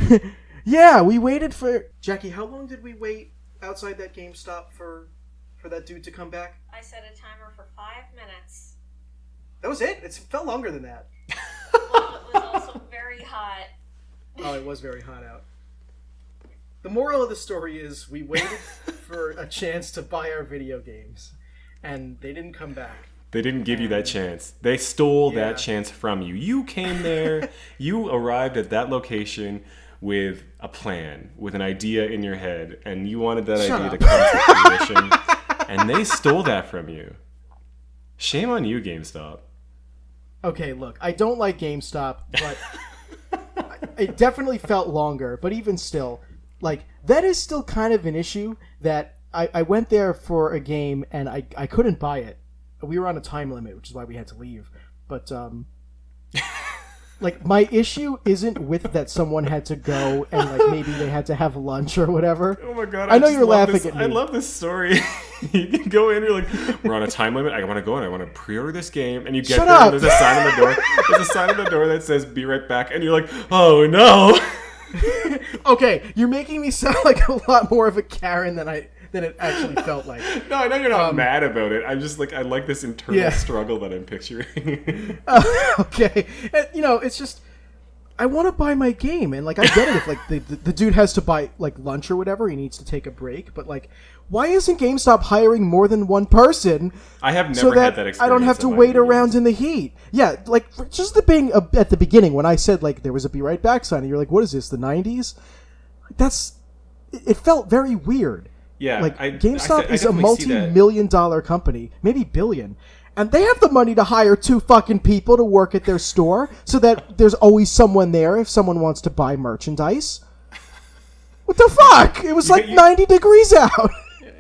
Yeah, we waited for... Jackie, how long did we wait outside that GameStop for that dude to come back? I set a timer for 5 minutes. That was it? It felt longer than that. Well, it was also very hot. Oh, it was very hot out. The moral of the story is we waited for a chance to buy our video games, and they didn't come back. They didn't give you that chance. They stole that chance from you. You came there, you arrived at that location with a plan, with an idea in your head, and you wanted that idea to come to fruition, and they stole that from you. Shame on you, GameStop. Okay, look, I don't like GameStop, but it definitely felt longer, but even still, like, that is still kind of an issue that I went there for a game and I couldn't buy it. We were on a time limit, which is why we had to leave. But, like, my issue isn't with that someone had to go and, like, maybe they had to have lunch or whatever. Oh my god, I know you're laughing at me. I love this story. You can go in, you're like, we're on a time limit, I want to go in, I want to pre-order this game, and you get there and there's a sign on the door. There's a sign on the door that says, "Be right back," and you're like, oh no! Okay, you're making me sound like a lot more of a Karen than it actually felt like. No, I know you're not mad about it. I'm just like, I like this internal struggle that I'm picturing. Okay. And, it's just, I want to buy my game, and, like, I get it if, like, the dude has to buy, like, lunch or whatever, he needs to take a break, but, like, why isn't GameStop hiring more than one person? I have never had that experience. I don't have to wait around in the heat. Yeah, like, just the being at the beginning, when I said, like, there was a "Be right back" sign, and you're like, what is this, the 90s? It felt very weird. Yeah, like, GameStop is a multi-million-dollar company, maybe billion, and they have the money to hire 2 fucking people to work at their store so that there's always someone there if someone wants to buy merchandise. What the fuck? It was 90 degrees out.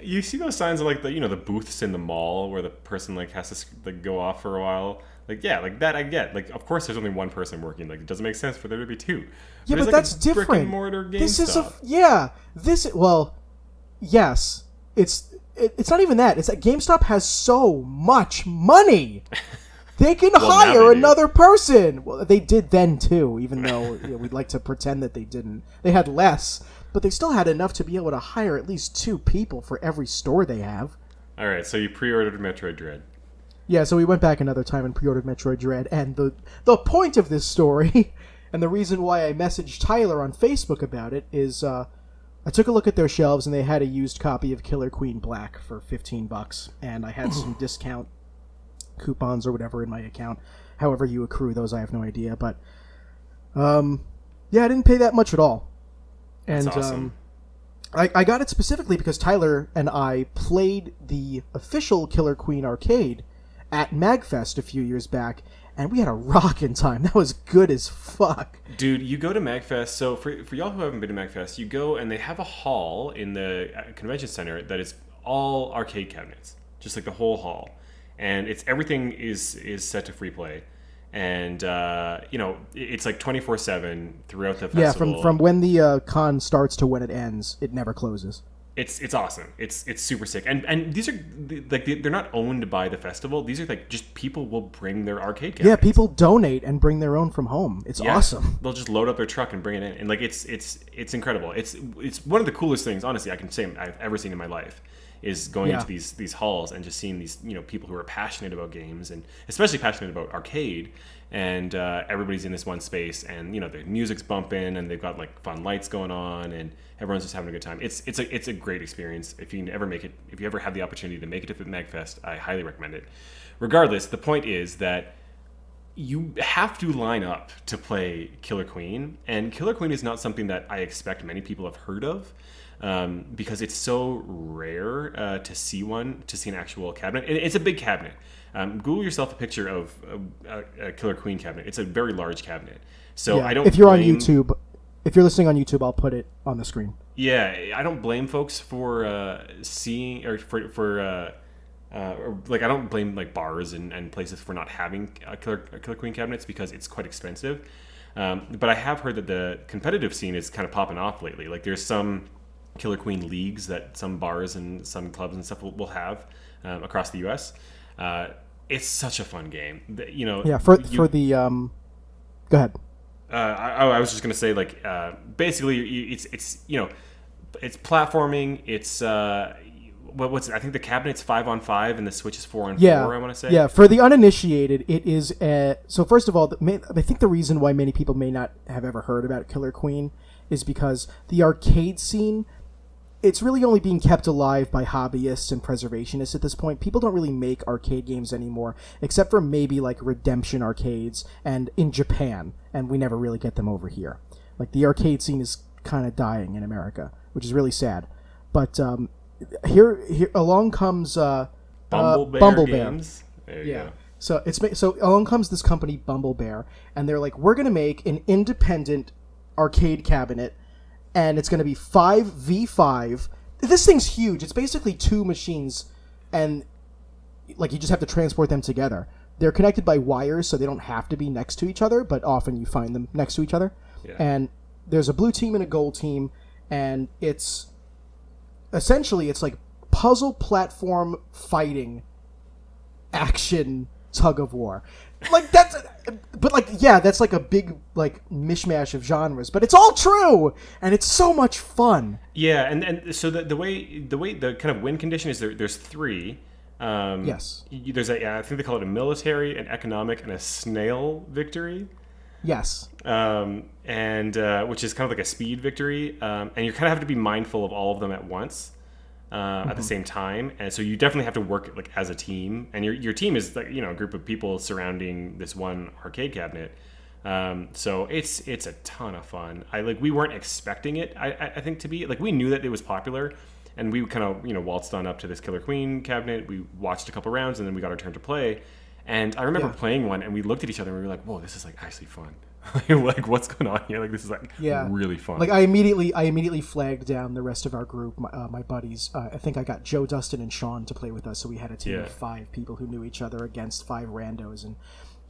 You see those signs of, like, the booths in the mall where the person, like, has to, like, go off for a while. Like, yeah, like, that I get. Like, of course there's only one person working. Like, it doesn't make sense for there to be 2. Yeah, but like that's different. Brick and mortar GameStop. Yes. It's not even that. It's that GameStop has so much money. They can hire another person. Well, they did then too, even though we'd like to pretend that they didn't. They had less, but they still had enough to be able to hire at least 2 people for every store they have. All right, so you pre-ordered Metroid Dread. Yeah, so we went back another time and pre-ordered Metroid Dread, and the point of this story, and the reason why I messaged Tyler on Facebook about it, is I took a look at their shelves, and they had a used copy of Killer Queen Black for $15, and I had some discount coupons or whatever in my account. However you accrue those, I have no idea, but I didn't pay that much at all. And that's awesome. I got it specifically because Tyler and I played the official Killer Queen arcade at MagFest a few years back, and we had a rockin' time. That was good as fuck. Dude, you go to MagFest, so for y'all who haven't been to MagFest, you go and they have a hall in the convention center that is all arcade cabinets, just like the whole hall. And everything is set to free play. And, it's like 24/7 throughout the festival. Yeah, from when the con starts to when it ends, it never closes. It's awesome. It's super sick. And these are like they're not owned by the festival. These are like just people will bring their arcade cabinets. Yeah, people donate and bring their own from home. It's awesome. They'll just load up their truck and bring it in, and like it's incredible. It's one of the coolest things, honestly, I can say I've ever seen in my life. Is going into these halls and just seeing these people who are passionate about games and especially passionate about arcade, and everybody's in this one space, and the music's bumping and they've got like fun lights going on and everyone's just having a good time. It's a great experience. If you ever have the opportunity to make it to MagFest, I highly recommend it. Regardless, the point is that you have to line up to play Killer Queen, and Killer Queen is not something that I expect many people have heard of. Because it's so rare to see an actual cabinet. It's a big cabinet. Google yourself a picture of a Killer Queen cabinet. It's a very large cabinet. So I don't. If you're on YouTube, if you're listening on YouTube, I'll put it on the screen. Yeah, I don't blame folks for seeing or for like I don't blame like bars and places for not having Killer Queen cabinets because it's quite expensive. But I have heard that the competitive scene is kind of popping off lately. Like there's some Killer Queen leagues that some bars and some clubs and stuff will have across the U.S. It's such a fun game. For the go ahead. I was just gonna say like basically it's platforming. It's what's it? I think the cabinet's 5-on-5 and the Switch is 4-on-4. I want to say. Yeah, for the uninitiated, it is. So first of all, I think the reason why many people may not have ever heard about Killer Queen is because the arcade scene. It's really only being kept alive by hobbyists and preservationists at this point. People don't really make arcade games anymore, except for maybe like Redemption arcades and in Japan, and we never really get them over here. Like the arcade scene is kind of dying in America, which is really sad. But here along comes Bumble Bear. Games. There you go. So along comes this company Bumble Bear, and they're like, we're gonna make an independent arcade cabinet. And it's going to be 5v5. This thing's huge. It's basically two machines, and like you just have to transport them together. They're connected by wires, so they don't have to be next to each other, but often you find them next to each other. Yeah. And there's a blue team and a gold team, and it's like puzzle platform fighting action tug of war. Like that's like a big like mishmash of genres, but it's all true and it's so much fun. Yeah, and so the way the kind of win condition is there's three. Yes. There's I think they call it a military, an economic, and a snail victory. Yes. And which is kind of like a speed victory, and you kind of have to be mindful of all of them at once. At the same time, and so you definitely have to work like as a team, and your team is like a group of people surrounding this one arcade cabinet. So it's a ton of fun. We weren't expecting it. I think to be like we knew that it was popular, and we kind of waltzed on up to this Killer Queen cabinet. We watched a couple rounds, and then we got our turn to play. And I remember playing one, and we looked at each other, and we were like, "Whoa, this is like actually fun." Like what's going on here? Like this is like really fun. Like I immediately flagged down the rest of our group, my buddies. I think I got Joe, Dustin, and Sean to play with us, so we had a team of 5 people who knew each other against 5 randos, and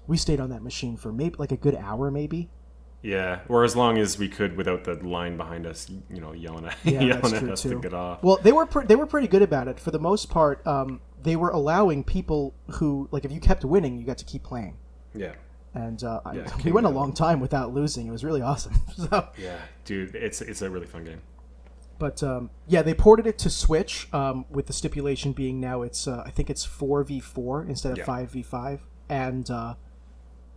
we stayed on that machine for maybe like a good hour, maybe. Yeah, or as long as we could without the line behind us, yelling at us to get off. Well, they were pretty good about it for the most part. They were allowing people who like if you kept winning, you got to keep playing. Yeah. And we went a long time without losing. It was really awesome. So, yeah, dude, it's a really fun game. But they ported it to Switch with the stipulation being now it's I think it's 4v4 instead of 5v5, and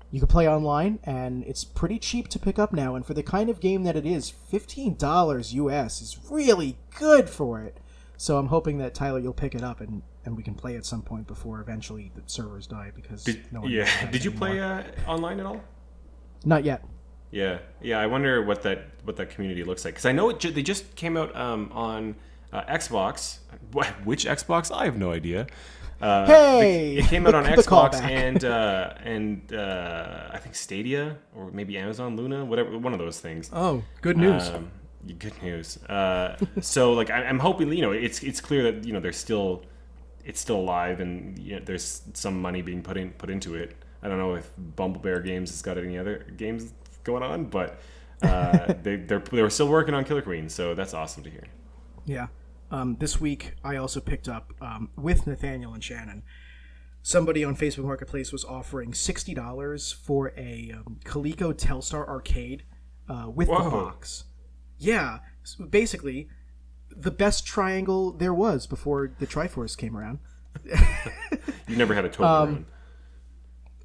you can play online, and it's pretty cheap to pick up now. And for the kind of game that it is, $15 US is really good for it. So I'm hoping that Tyler, you'll pick it up and we can play at some point before eventually the servers die because no one Did you play online at all? Not yet. Yeah. I wonder what that community looks like because I know they just came out on Xbox. Which Xbox? I have no idea. It came out on Xbox and I think Stadia or maybe Amazon Luna, whatever, one of those things. Oh, good news. Good news. So like I'm hoping it's clear that it's still alive and there's some money being put into it. I don't know if Bumble Bear Games has got any other games going on, but they were still working on Killer Queen, so that's awesome to hear. Yeah. This week, I also picked up, with Nathaniel and Shannon, somebody on Facebook Marketplace was offering $60 for a Coleco Telstar arcade with the box. Yeah, so basically, the best triangle there was before the Triforce came around. You never had a Toblerone.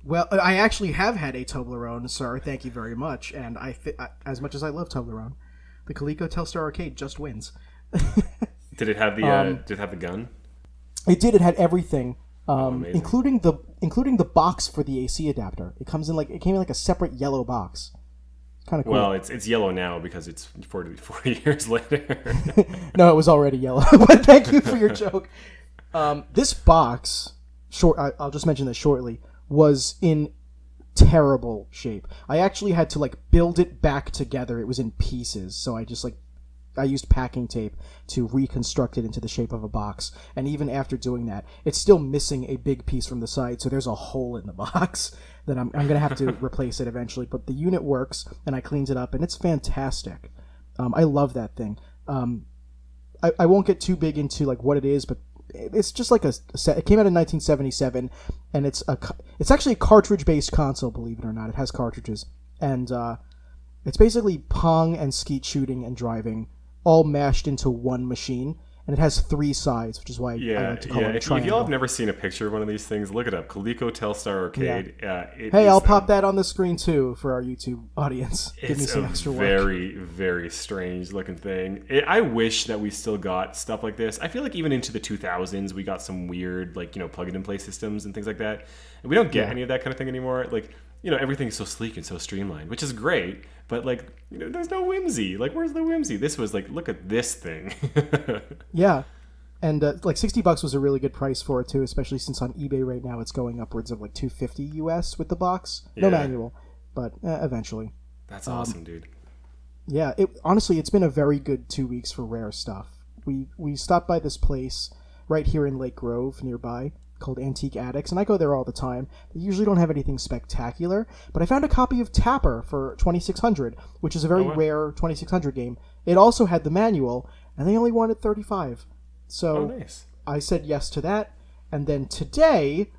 Well, I actually have had a Toblerone, sir. Thank you very much. And as much as I love Toblerone, the Coleco Telstar arcade just wins. Did it have the gun? It did. It had everything, amazing. including the box for the AC adapter. It came in like a separate yellow box. Kind of cool. Well, it's yellow now because it's 40 years later. No, it was already yellow. But thank you for your joke. This box, I'll just mention this shortly, was in terrible shape. I actually had to build it back together. It was in pieces, so I used packing tape to reconstruct it into the shape of a box. And even after doing that, it's still missing a big piece from the side, so there's a hole in the box that I'm going to have to replace it eventually. But the unit works, and I cleaned it up, and it's fantastic. I love that thing. I won't get too big into what it is, but it's just like a set. It came out in 1977, and it's actually a cartridge-based console, believe it or not. It has cartridges. And it's basically Pong and skeet shooting and driving all mashed into one machine, and it has 3 sides, which is why I like to call it a triangle. If y'all have never seen a picture of one of these things, look it up. Coleco Telstar Arcade. Yeah. Hey, I'll pop that on the screen too for our YouTube audience. Give me some extra work. It's a very, very strange looking thing. I wish that we still got stuff like this. I feel like even into the 2000s, we got some weird, plug-it-and-play systems and things like that. And we don't get any of that kind of thing anymore. Everything's so sleek and so streamlined, which is great, but there's no whimsy. Where's the whimsy? This was look at this thing. Yeah. And $60 was a really good price for it too, especially since on eBay right now it's going upwards of $250 US with the box. No manual, but eventually. That's awesome, dude. Yeah, honestly, it's been a very good 2 weeks for rare stuff. We stopped by this place right here in Lake Grove nearby called Antique Attics, and I go there all the time. They usually don't have anything spectacular, but I found a copy of Tapper for 2600, which is a very rare 2600 game. It also had the manual, and they only wanted 35. So nice. I said yes to that, and then today,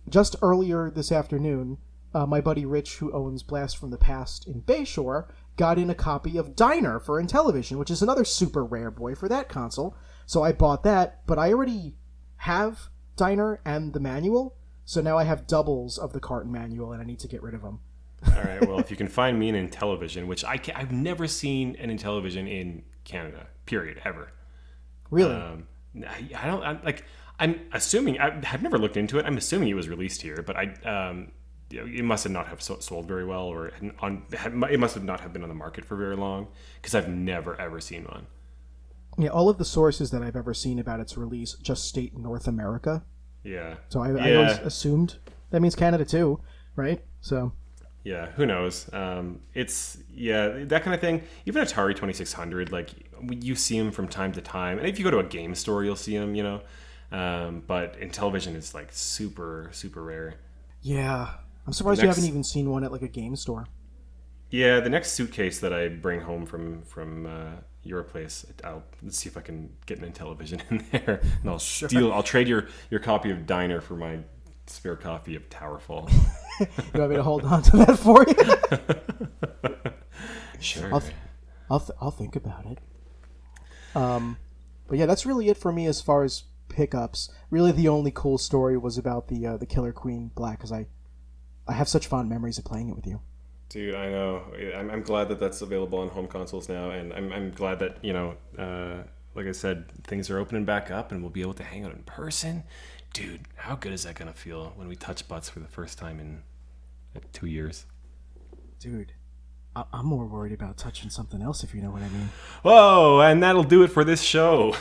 just earlier this afternoon, my buddy Rich, who owns Blast from the Past in Bayshore, got in a copy of Diner for Intellivision, which is another super rare boy for that console. So I bought that, but I already have Diner and the manual, so now I have doubles of the carton manual, and I need to get rid of them. All right, well, if you can find me an Intellivision, which I've never seen an Intellivision in Canada, period, ever. Really? I'm assuming, I've never looked into it. I'm assuming it was released here, but it must have not have sold very well, or it must have not have been on the market for very long, because I've never ever seen one. Yeah, all of the sources that I've ever seen about its release just state North America. Yeah. So I always assumed that means Canada too, right? So. Yeah, who knows? It's that kind of thing. Even Atari 2600, you see them from time to time, and if you go to a game store, you'll see them. But Intellivision is super super rare. Yeah, I'm surprised you haven't even seen one at a game store. Yeah, the next suitcase that I bring home from your place, let's see if I can get an Intellivision in there, and I'll trade your copy of Diner for my spare copy of Towerfall. You want me to hold on to that for you? Sure. I'll think about it. But yeah, that's really it for me as far as pickups. Really, the only cool story was about the Killer Queen Black, because I have such fond memories of playing it with you. Dude, I know. I'm glad that that's available on home consoles now, and I'm glad that like I said, things are opening back up, and we'll be able to hang out in person. Dude, how good is that gonna feel when we touch butts for the first time in 2 years? Dude, I'm more worried about touching something else, if you know what I mean. Whoa, and that'll do it for this show.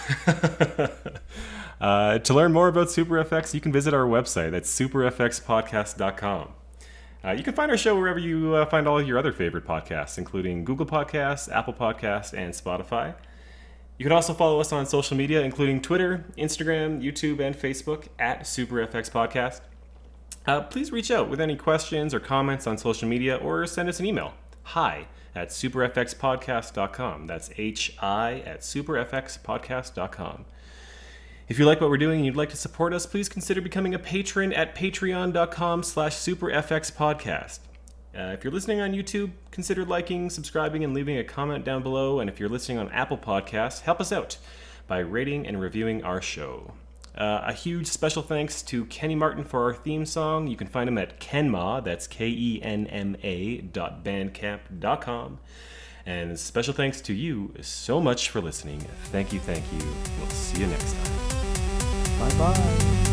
To learn more about SuperFX, you can visit our website at superfxpodcast.com. You can find our show wherever you find all your other favorite podcasts, including Google Podcasts, Apple Podcasts, and Spotify. You can also follow us on social media, including Twitter, Instagram, YouTube, and Facebook at SuperFX Podcast. Please reach out with any questions or comments on social media, or send us an email. hi@superfxpodcast.com. That's hi@superfxpodcast.com. If you like what we're doing and you'd like to support us, please consider becoming a patron at patreon.com/superfxpodcast. If you're listening on YouTube, consider liking, subscribing, and leaving a comment down below. And if you're listening on Apple Podcasts, help us out by rating and reviewing our show. A huge special thanks to Kenny Martin for our theme song. You can find him at Kenma, that's KENMA.bandcamp.com. And special thanks to you so much for listening. Thank you. We'll see you next time. Bye-bye.